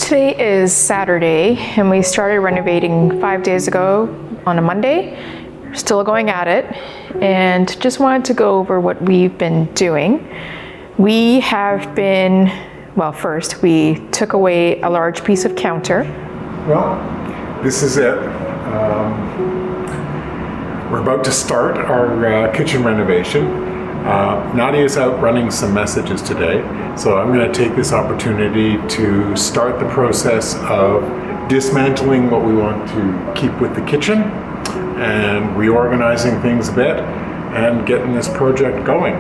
Today is Saturday and we started renovating 5 days ago on a Monday. We're still going at it and just wanted to go over what we've been doing. We have been, well, first we took away a large piece of counter. Well, this is it. We're about to start our kitchen renovation. Nadia's out running some messages today, so I'm going to take this opportunity to start the process of dismantling what we want to keep with the kitchen and reorganizing things a bit and getting this project going.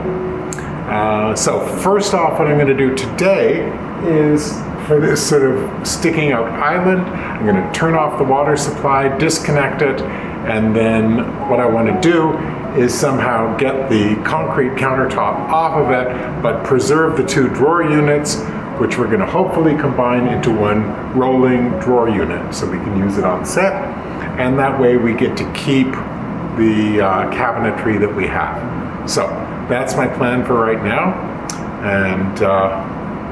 So first off, what I'm going to do today is, for this sort of sticking out island, I'm going to turn off the water supply, disconnect it, and then what I want to do is somehow get the concrete countertop off of it, but preserve the two drawer units, which we're going to hopefully combine into one rolling drawer unit so we can use it on set. And that way we get to keep the cabinetry that we have. So that's my plan for right now, and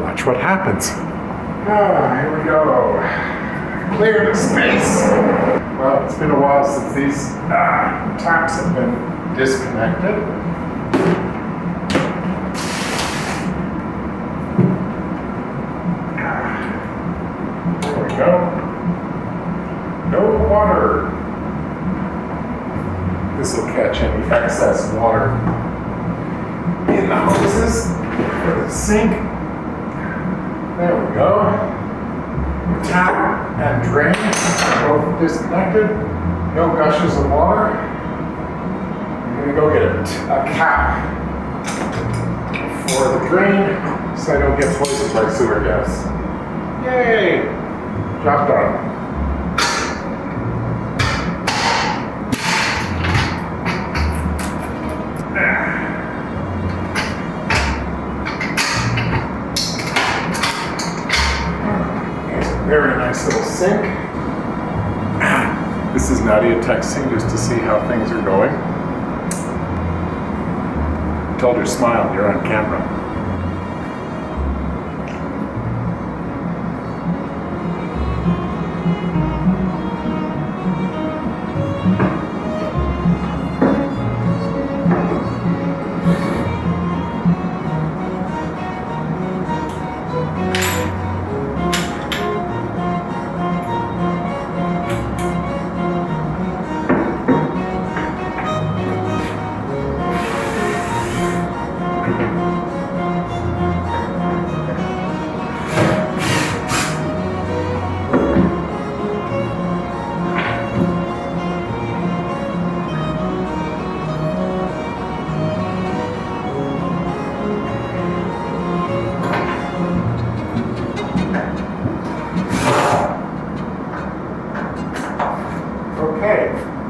watch what happens. Here we go. Clear the space. Well, it's been a while since these taps have been disconnected. There we go. No water. This will catch any excess water in the hoses for the sink. There we go. Tap and drain both disconnected. No gushes of water. I'm gonna go get a cap for the drain so I don't get poisoned by sewer gas. Yay! Job done. Here's a very nice little sink. This is Nadia texting just to see how things are going. Told her smile, you're on camera.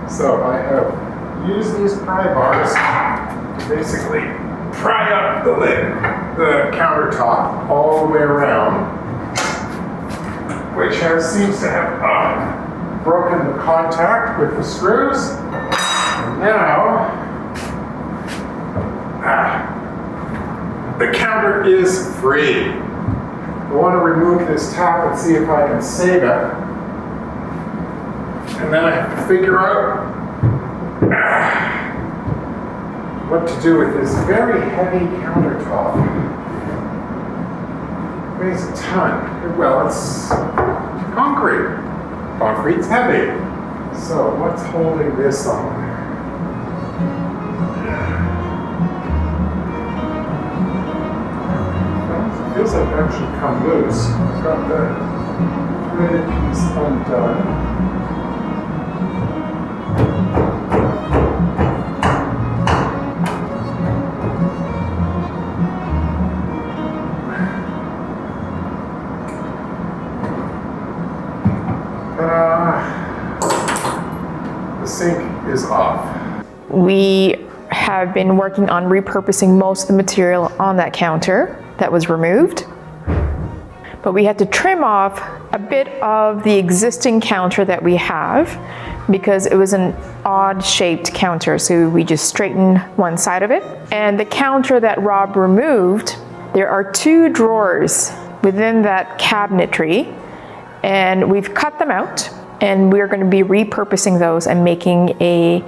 So I have used these pry bars to basically pry up the lid, the countertop all the way around, which seems to have broken the contact with the screws. And now the counter is free. I want to remove this tap and see if I can save it. And then I have to figure out what to do with this very heavy countertop. It weighs a ton. Well, it's concrete. Concrete's heavy. So what's holding this on? It feels like it actually come loose. I've got the threaded piece undone. The sink is off. We have been working on repurposing most of the material on that counter that was removed. But we had to trim off a bit of the existing counter that we have because it was an odd shaped counter. So we just straightened one side of it. And the counter that Rob removed, there are 2 drawers within that cabinetry. And we've cut them out, and we're going to be repurposing those and making a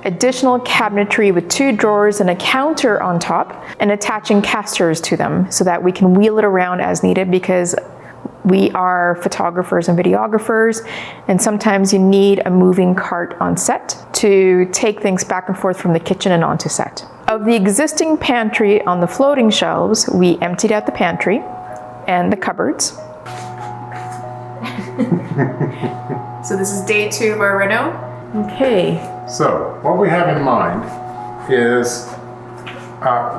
additional cabinetry with 2 drawers and a counter on top, and attaching casters to them so that we can wheel it around as needed, because we are photographers and videographers, and sometimes you need a moving cart on set to take things back and forth from the kitchen and onto set. Of the existing pantry on the floating shelves, we emptied out the pantry and the cupboards. So this is day 2 of our reno. Okay. So what we have in mind is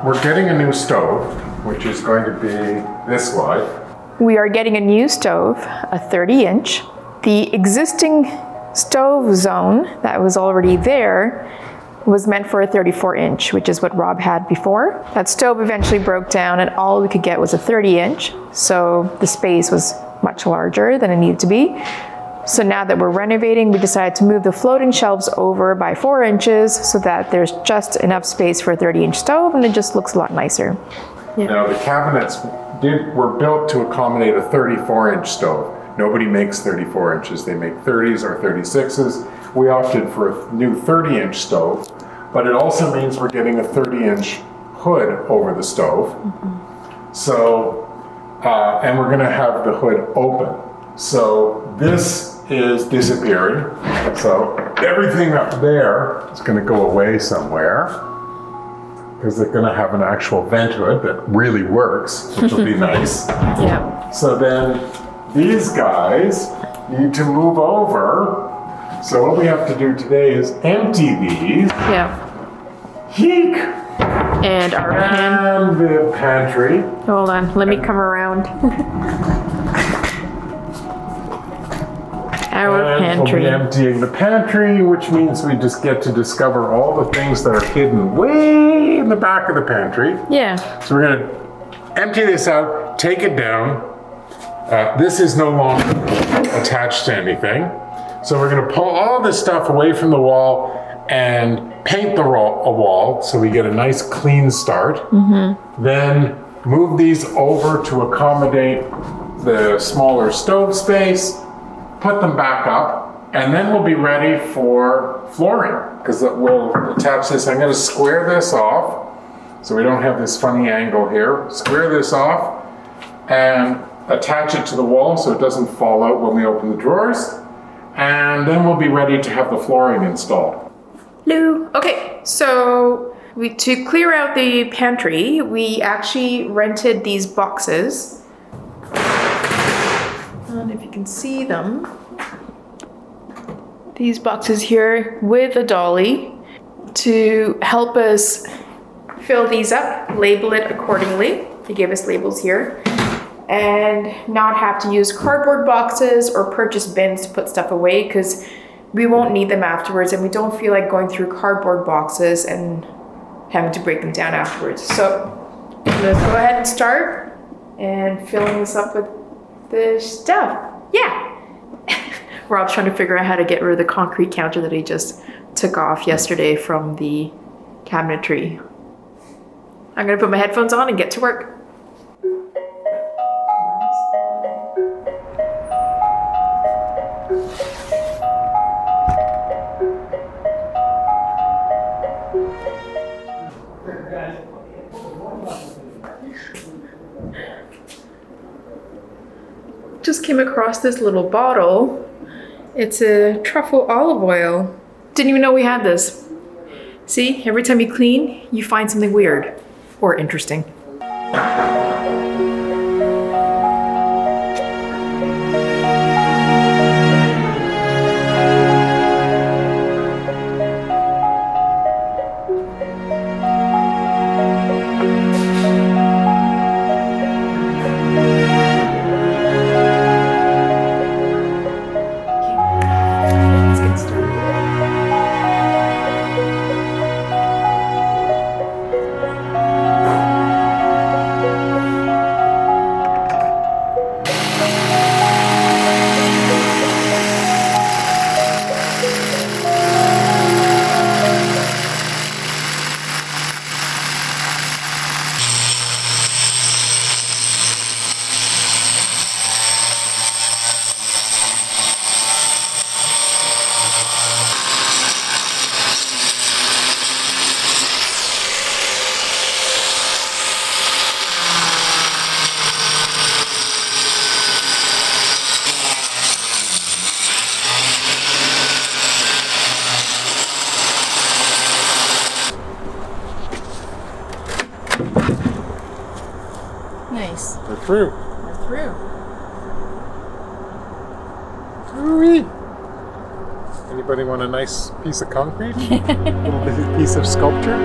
we're getting a new stove, which is going to be this wide. We are getting a new stove, a 30-inch. The existing stove zone that was already there was meant for a 34-inch, which is what Rob had before. That stove eventually broke down, and all we could get was a 30-inch, so the space was much larger than it needed to be. So now that we're renovating, we decided to move the floating shelves over by 4 inches so that there's just enough space for a 30-inch stove, and it just looks a lot nicer. Yeah. Now the cabinets were built to accommodate a 34-inch stove. Nobody makes 34 inches. They make 30s or 36s. We opted for a new 30-inch stove, but it also means we're getting a 30-inch hood over the stove. Mm-hmm. So, and we're gonna have the hood open. So this is disappearing. So everything up there is gonna go away somewhere, because they're gonna have an actual vent hood that really works, which will be nice. Yeah. So then these guys need to move over. So what we have to do today is empty these. Yeah. Heek! And our And the pantry. Hold on, let me come around. Our pantry. We'll be emptying the pantry, which means we just get to discover all the things that are hidden way in the back of the pantry. Yeah. So we're gonna empty this out, take it down. This is no longer attached to anything. So we're gonna pull all this stuff away from the wall and paint a wall so we get a nice clean start. Mm-hmm. Then move these over to accommodate the smaller stove space, put them back up, and then we'll be ready for flooring, because we'll attach this. I'm gonna square this off so we don't have this funny angle here. Square this off and attach it to the wall so it doesn't fall out when we open the drawers. And then we'll be ready to have the flooring installed. Lou. Okay, so to clear out the pantry, we actually rented these boxes. I don't know if you can see them. These boxes here with a dolly to help us fill these up, label it accordingly. They gave us labels here. And not have to use cardboard boxes or purchase bins to put stuff away, because we won't need them afterwards, and we don't feel like going through cardboard boxes and having to break them down afterwards. So let's go ahead and start and filling this up with the stuff. Yeah. Rob's trying to figure out how to get rid of the concrete counter that he just took off yesterday from the cabinetry. I'm gonna put my headphones on and get to work. Just came across this little bottle. It's a truffle olive oil. Didn't even know we had this. See, every time you clean, you find something weird or interesting. Nice. We're through. We're through. Ooh-wee. Anybody want a nice piece of concrete? A little piece of sculpture?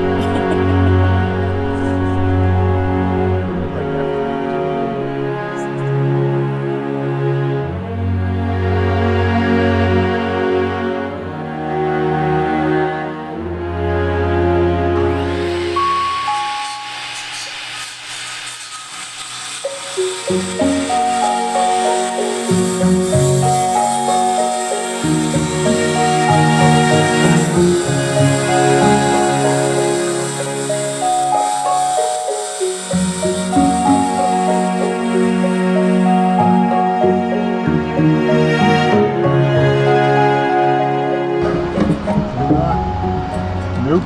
Nope.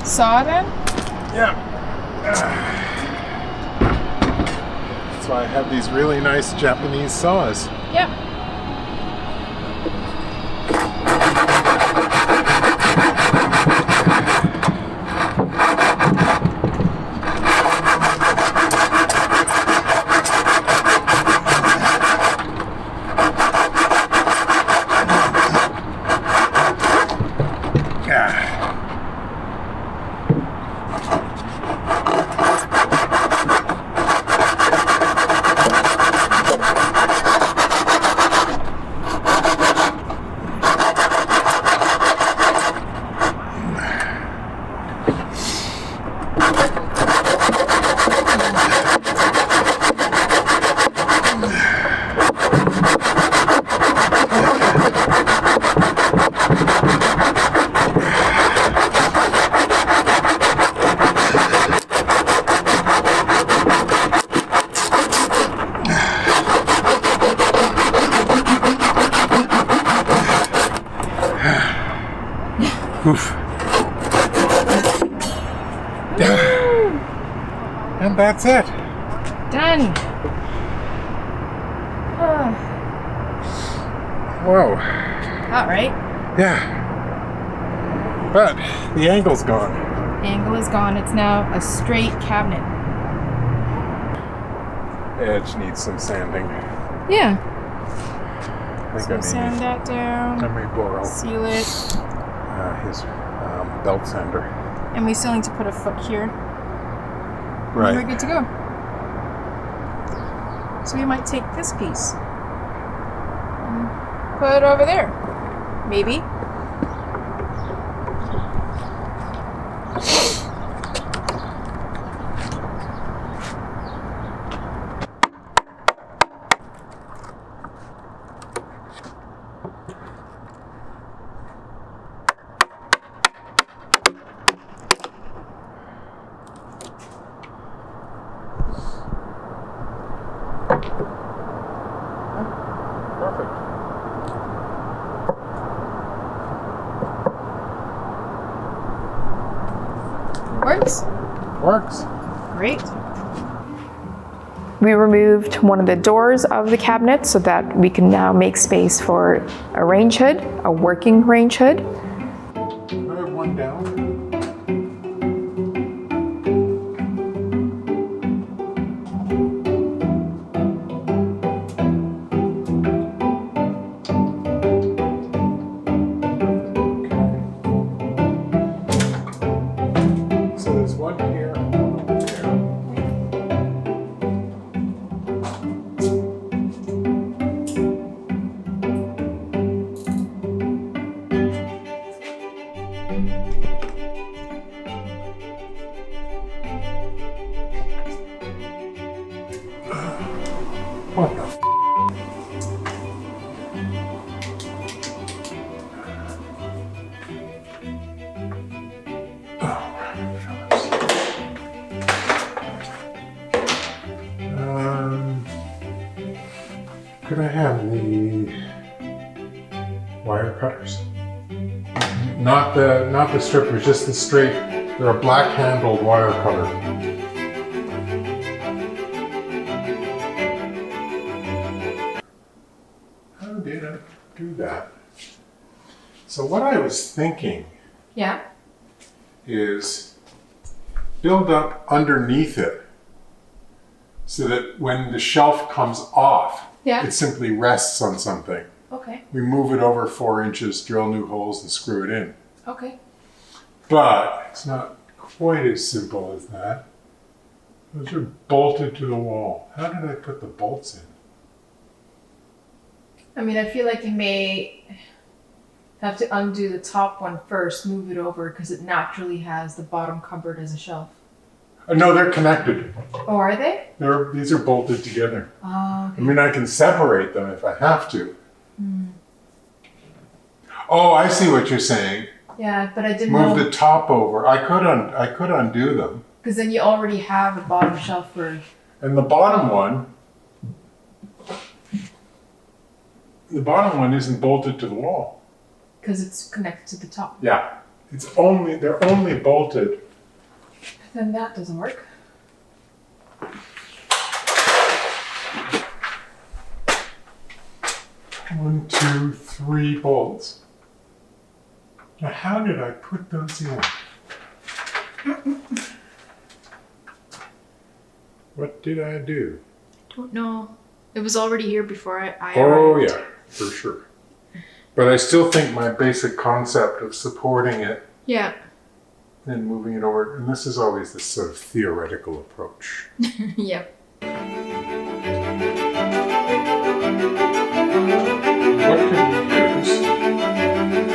Saw then? Yeah. That's why I have these really nice Japanese saws. Yep. Oof. And that's it. Done. Whoa. Hot, right? Yeah. But the angle's gone. The angle is gone. It's now a straight cabinet. Edge needs some sanding. Yeah. I think So sand that down. I may borrow Seal it. his belt sander. And we still need to put a foot here. Right. And we're good to go. So we might take this piece and put it over there. Maybe. Perfect. Works? Works. Great. We removed one of the doors of the cabinet so that we can now make space for a range hood, a working range hood. Can I have one down? So there's one here and one over there. What the f? Could I have the wire cutters? Not the strippers, just the straight. They're a black handled wire cutter. How did I do that? So what I was thinking Yeah. is build up underneath it so that when the shelf comes off, Yeah. it simply rests on something. Okay. We move it over 4 inches, drill new holes, and screw it in. Okay. But it's not quite as simple as that. Those are bolted to the wall. How did I put the bolts in? I mean, I feel like you may have to undo the top one first, move it over, because it naturally has the bottom cupboard as a shelf. No, they're connected. Oh, are they? These are bolted together. Oh, okay. I mean, I can separate them if I have to. Oh, I see what you're saying. Yeah, but I didn't Move know, the top over. I could undo them. because then you already have a bottom shelf for... And the bottom one isn't bolted to the wall. Because it's connected to the top. Yeah. They're only bolted. Then that doesn't work. One, two, 3 bolts. Now, how did I put those in? What did I do? Don't know. It was already here before I Oh, arrived. yeah, for sure. But I still think my basic concept of supporting it Yeah. and moving it over, and this is always this sort of theoretical approach. Yep. What could we use?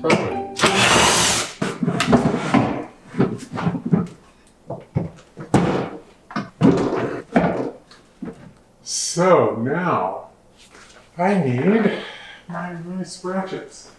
Probably. So now I need my nice ratchets.